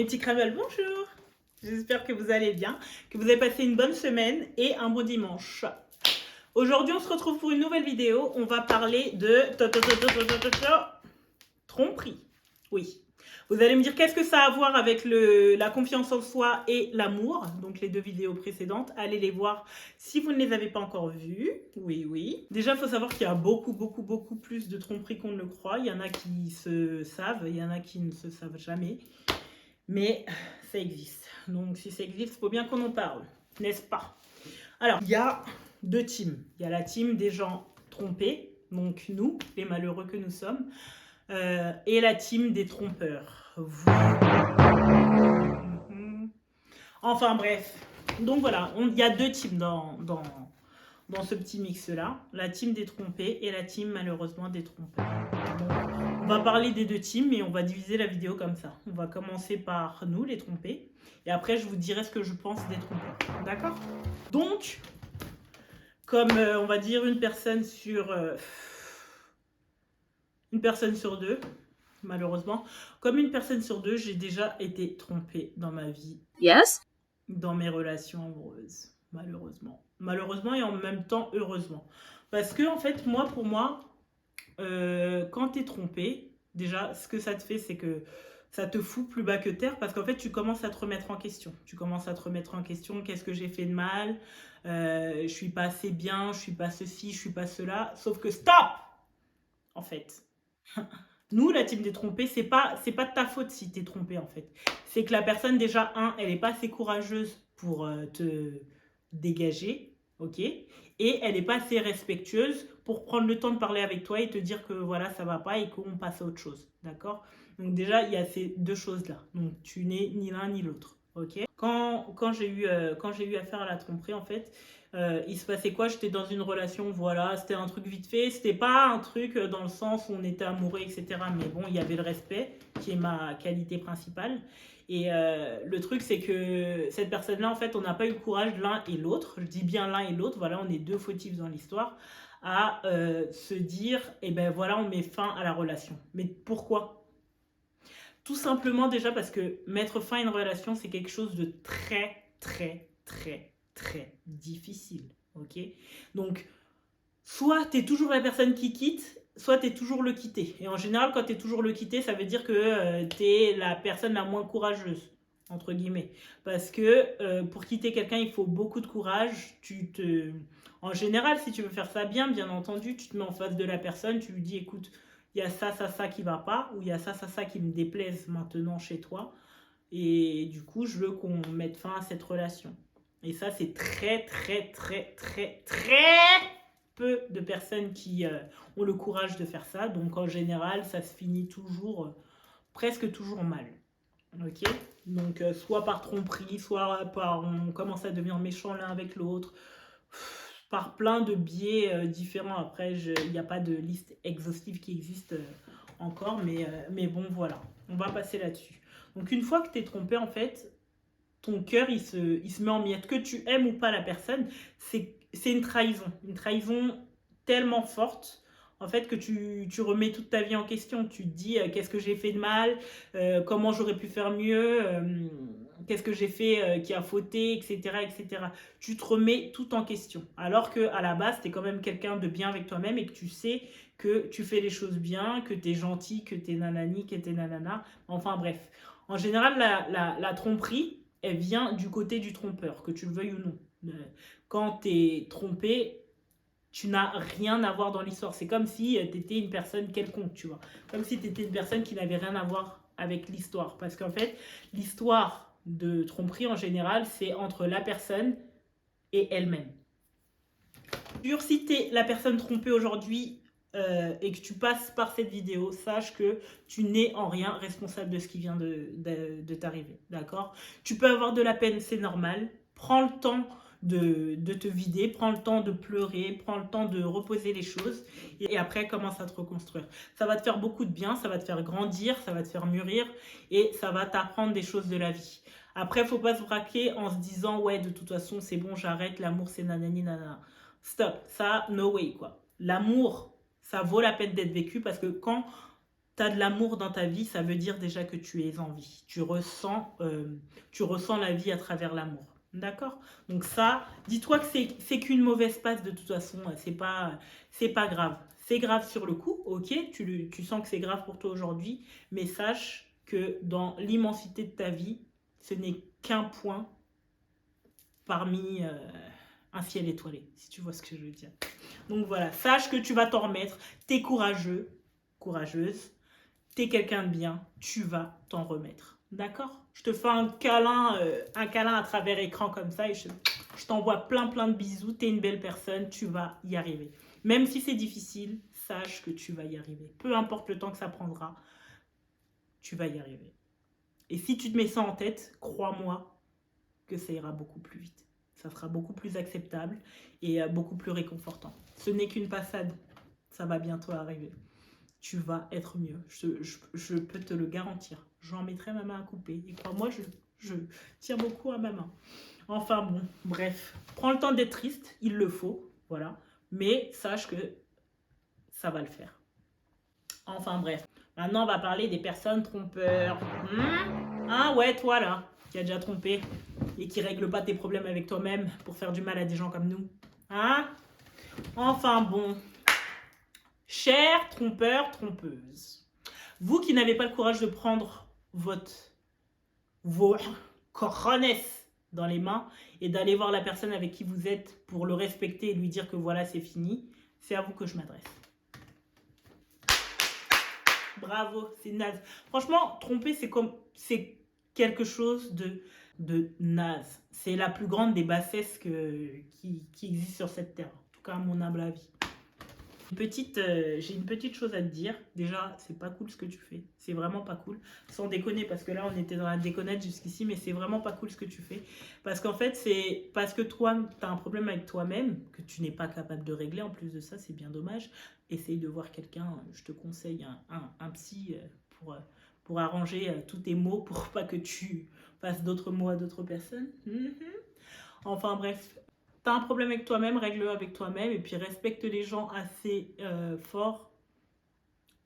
Mes petits cravels, bonjour. J'espère que vous allez bien, que vous avez passé une bonne semaine et un beau dimanche. Aujourd'hui, on se retrouve pour une nouvelle vidéo. On va parler de tromperie. Oui. Vous allez me dire qu'est-ce que ça a à voir avec la confiance en soi et l'amour. Donc les deux vidéos précédentes, allez les voir si vous ne les avez pas encore vues. Oui, oui. Déjà, il faut savoir qu'il y a beaucoup plus de tromperie qu'on ne le croit. Il y en a qui se savent, il y en a qui ne se savent jamais. Mais ça existe. Donc si ça existe, il faut bien qu'on en parle, n'est-ce pas? Alors, il y a deux teams. Il y a la team des gens trompés, donc nous, les malheureux que nous sommes, et la team des trompeurs. Vous. Enfin bref. Donc voilà, il y a deux teams dans ce petit mix-là. La team des trompés et la team malheureusement des trompeurs. Donc, on va parler des deux teams et on va diviser la vidéo comme ça. On va commencer par nous, les trompés. Et après, je vous dirai ce que je pense des trompeurs. D'accord? Donc, comme on va dire une personne sur deux, malheureusement, comme une personne sur deux, j'ai déjà été trompée dans ma vie. Yes. Dans mes relations amoureuses, malheureusement. Malheureusement et en même temps heureusement. Parce que, en fait, pour moi, quand tu es trompé, déjà, ce que ça te fait, c'est que ça te fout plus bas que terre parce qu'en fait, tu commences à te remettre en question. Tu commences à te remettre en question, qu'est-ce que j'ai fait de mal, je suis pas assez bien, je suis pas ceci, je suis pas cela. Sauf que stop. En fait, nous, la team des trompés, c'est pas de ta faute si t'es trompé, en fait. C'est que la personne, déjà, elle est pas assez courageuse pour te dégager, ok? Et elle n'est pas assez respectueuse pour prendre le temps de parler avec toi et te dire que voilà, ça va pas et qu'on passe à autre chose, d'accord? Donc déjà, il y a ces deux choses-là. Donc tu n'es ni l'un ni l'autre, ok? Quand j'ai eu affaire à la tromperie, en fait, il se passait quoi? J'étais dans une relation, voilà, c'était un truc vite fait. C'était pas un truc dans le sens où on était amoureux, etc. Mais bon, il y avait le respect, qui est ma qualité principale. Et le truc, c'est que cette personne-là, en fait, on n'a pas eu le courage l'un et l'autre. Je dis bien l'un et l'autre, voilà, on est deux fautifs dans l'histoire, à se dire, eh ben voilà, on met fin à la relation. Mais pourquoi? Tout simplement déjà parce que mettre fin à une relation, c'est quelque chose de très difficile. Ok? Donc, soit tu es toujours la personne qui quitte, soit tu es toujours le quitté. Et en général, quand tu es toujours le quitté, ça veut dire que tu es la personne la moins courageuse, entre guillemets. Parce que pour quitter quelqu'un, il faut beaucoup de courage. En général, si tu veux faire ça bien entendu, tu te mets en face de la personne, tu lui dis, écoute, il y a ça qui va pas, ou il y a ça qui me déplaise maintenant chez toi. Et du coup, je veux qu'on mette fin à cette relation. Et ça, c'est très peu de personnes qui ont le courage de faire ça. Donc, en général, ça se finit toujours, presque toujours mal. Ok? Donc, soit par tromperie, soit par on commence à devenir méchant l'un avec l'autre, par plein de biais différents. Après, il n'y a pas de liste exhaustive qui existe encore, mais bon, voilà. On va passer là-dessus. Donc, une fois que tu es trompé, en fait, ton cœur, il se met en miettes. Que tu aimes ou pas la personne, c'est une trahison. Une trahison tellement forte, en fait, que tu remets toute ta vie en question. Tu te dis, qu'est-ce que j'ai fait de mal, comment j'aurais pu faire mieux, qu'est-ce que j'ai fait qui a fauté, etc. Tu te remets tout en question. Alors qu'à la base, tu es quand même quelqu'un de bien avec toi-même et que tu sais que tu fais les choses bien, que tu es gentil, que tu es nanani, que tu es nanana. Enfin bref. En général, la tromperie, elle vient du côté du trompeur, que tu le veuilles ou non. Quand tu es trompé, tu n'as rien à voir dans l'histoire. C'est comme si tu étais une personne quelconque, tu vois. Comme si tu étais une personne qui n'avait rien à voir avec l'histoire. Parce qu'en fait, l'histoire de tromperie, en général, c'est entre la personne et elle-même. Si tu es la personne trompée aujourd'hui et que tu passes par cette vidéo, sache que tu n'es en rien responsable de ce qui vient de t'arriver. D'accord? Tu peux avoir de la peine, c'est normal. Prends le temps de te vider, prends le temps de pleurer, prends le temps de reposer les choses et après commence à te reconstruire. Ça va te faire beaucoup de bien, ça va te faire grandir, ça va te faire mûrir et ça va t'apprendre des choses de la vie. Après, il ne faut pas se braquer en se disant ouais, de toute façon, c'est bon, j'arrête, l'amour c'est nanani nanana. Stop, ça, no way quoi. L'amour, ça vaut la peine d'être vécu parce que quand tu as de l'amour dans ta vie, ça veut dire déjà que tu es en vie. Tu ressens la vie à travers l'amour. D'accord? Donc ça, dis-toi que c'est qu'une mauvaise passe de toute façon. C'est pas grave. C'est grave sur le coup, ok? Tu sens que c'est grave pour toi aujourd'hui, mais sache que dans l'immensité de ta vie, ce n'est qu'un point parmi un ciel étoilé, si tu vois ce que je veux dire. Donc voilà, sache que tu vas t'en remettre. T'es courageux, courageuse. T'es quelqu'un de bien, tu vas t'en remettre. D'accord? Je te fais un câlin à travers écran comme ça et je t'envoie plein de bisous. T'es une belle personne, tu vas y arriver. Même si c'est difficile, sache que tu vas y arriver. Peu importe le temps que ça prendra, tu vas y arriver. Et si tu te mets ça en tête, crois-moi que ça ira beaucoup plus vite. Ça sera beaucoup plus acceptable et beaucoup plus réconfortant. Ce n'est qu'une passade, ça va bientôt arriver. Tu vas être mieux. Je peux te le garantir. J'en mettrai ma main à couper. Et crois-moi, je tiens beaucoup à ma main. Enfin bon, bref. Prends le temps d'être triste, il le faut. Voilà. Mais sache que ça va le faire. Enfin bref. Maintenant, on va parler des personnes trompeurs. Ah ouais, toi là, qui a déjà trompé et qui règle pas tes problèmes avec toi-même pour faire du mal à des gens comme nous. Hein? Enfin bon. Chers trompeurs, trompeuses, vous qui n'avez pas le courage de prendre vos cojones dans les mains et d'aller voir la personne avec qui vous êtes pour le respecter et lui dire que voilà, c'est fini, c'est à vous que je m'adresse. Bravo, c'est naze. Franchement, tromper, c'est quelque chose de naze. C'est la plus grande des bassesses qui existe sur cette terre. En tout cas, à mon humble avis. J'ai une petite chose à te dire. Déjà, c'est pas cool ce que tu fais. C'est vraiment pas cool. Sans déconner, parce que là, on était dans la déconnette jusqu'ici, mais c'est vraiment pas cool ce que tu fais. Parce qu'en fait, c'est parce que toi, tu as un problème avec toi-même, que tu n'es pas capable de régler. En plus de ça, c'est bien dommage. Essaye de voir quelqu'un. Je te conseille un psy pour arranger tous tes mots, pour pas que tu fasses d'autres mots à d'autres personnes. Enfin bref. T'as un problème avec toi-même, règle-le avec toi-même et puis respecte les gens assez forts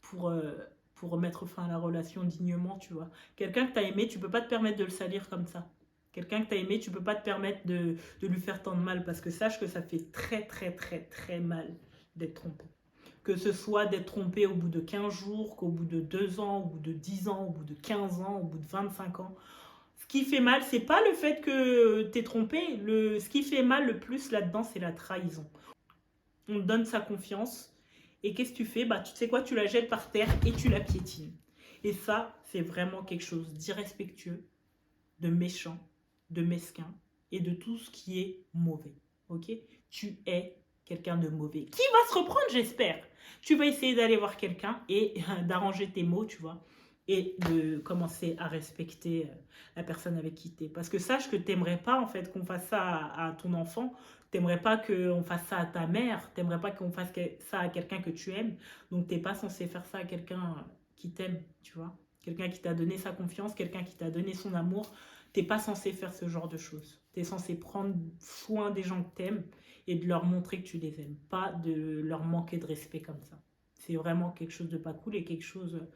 pour mettre fin à la relation dignement, tu vois. Quelqu'un que t'as aimé, tu peux pas te permettre de le salir comme ça. Quelqu'un que t'as aimé, tu peux pas te permettre de lui faire tant de mal parce que sache que ça fait très mal d'être trompé. Que ce soit d'être trompé au bout de 15 jours, qu'au bout de 2 ans, au bout de 10 ans, au bout de 15 ans, au bout de 25 ans. Ce qui fait mal, c'est pas le fait que t'es trompé. Ce qui fait mal le plus là-dedans, c'est la trahison. On te donne sa confiance. Et qu'est-ce que tu fais? Bah, tu sais quoi? Tu la jettes par terre et tu la piétines. Et ça, c'est vraiment quelque chose d'irrespectueux, de méchant, de mesquin et de tout ce qui est mauvais. Ok? Tu es quelqu'un de mauvais. Qui va se reprendre, j'espère. Tu vas essayer d'aller voir quelqu'un et d'arranger tes mots, tu vois. Et de commencer à respecter la personne avec qui tu es. Parce que sache que tu n'aimerais pas en fait qu'on fasse ça à ton enfant, tu n'aimerais pas qu'on fasse ça à ta mère, tu n'aimerais pas qu'on fasse ça à quelqu'un que tu aimes, donc tu n'es pas censé faire ça à quelqu'un qui t'aime, tu vois. Quelqu'un qui t'a donné sa confiance, quelqu'un qui t'a donné son amour, tu n'es pas censé faire ce genre de choses. Tu es censé prendre soin des gens que tu aimes et de leur montrer que tu les aimes, pas de leur manquer de respect comme ça. C'est vraiment quelque chose de pas cool et quelque chose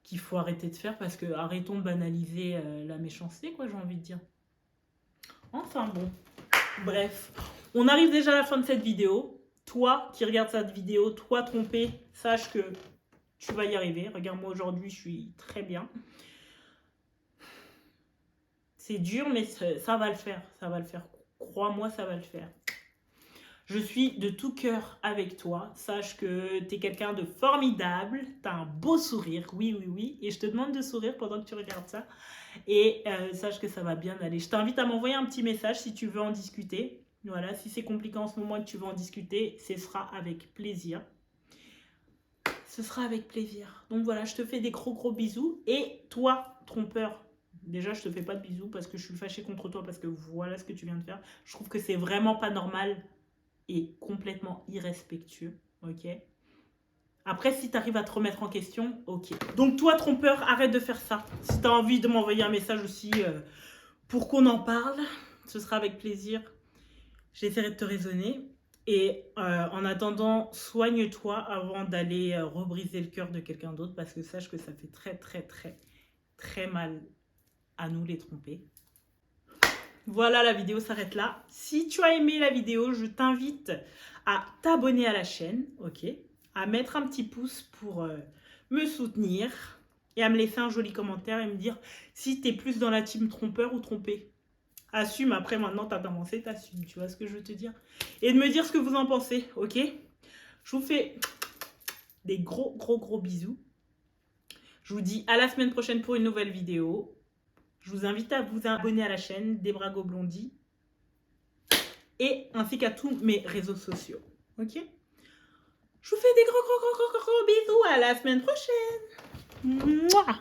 qu'il faut arrêter de faire parce que arrêtons de banaliser la méchanceté, quoi, j'ai envie de dire. Enfin bon, bref, on arrive déjà à la fin de cette vidéo. Toi qui regardes cette vidéo, toi trompé, sache que tu vas y arriver. Regarde-moi aujourd'hui, je suis très bien. C'est dur, mais ça va le faire, ça va le faire. Crois-moi, ça va le faire. Je suis de tout cœur avec toi. Sache que tu es quelqu'un de formidable. Tu as un beau sourire. Oui. Et je te demande de sourire pendant que tu regardes ça. Et sache que ça va bien aller. Je t'invite à m'envoyer un petit message si tu veux en discuter. Voilà, si c'est compliqué en ce moment et que tu veux en discuter, ce sera avec plaisir. Ce sera avec plaisir. Donc voilà, je te fais des gros bisous. Et toi, trompeur, déjà, je te fais pas de bisous parce que je suis fâchée contre toi parce que voilà ce que tu viens de faire. Je trouve que c'est vraiment pas normal et complètement irrespectueux, ok? Après, si tu arrives à te remettre en question, ok. Donc toi, trompeur, arrête de faire ça. Si tu as envie de m'envoyer un message aussi pour qu'on en parle, ce sera avec plaisir. J'essaierai de te raisonner. Et en attendant, soigne-toi avant d'aller rebriser le cœur de quelqu'un d'autre parce que sache que ça fait très très très très mal à nous les tromper. Voilà, la vidéo s'arrête là. Si tu as aimé la vidéo, je t'invite à t'abonner à la chaîne, ok? À mettre un petit pouce pour me soutenir et à me laisser un joli commentaire et me dire si tu es plus dans la team trompeur ou trompé. Assume, après maintenant t'as commencé, t'assumes, tu vois ce que je veux te dire? Et de me dire ce que vous en pensez, ok? Je vous fais des gros gros gros bisous. Je vous dis à la semaine prochaine pour une nouvelle vidéo. Je vous invite à vous abonner à la chaîne Debrago Blondie et ainsi qu'à tous mes réseaux sociaux. Ok? Je vous fais des gros gros gros gros gros bisous. À la semaine prochaine. Mouah.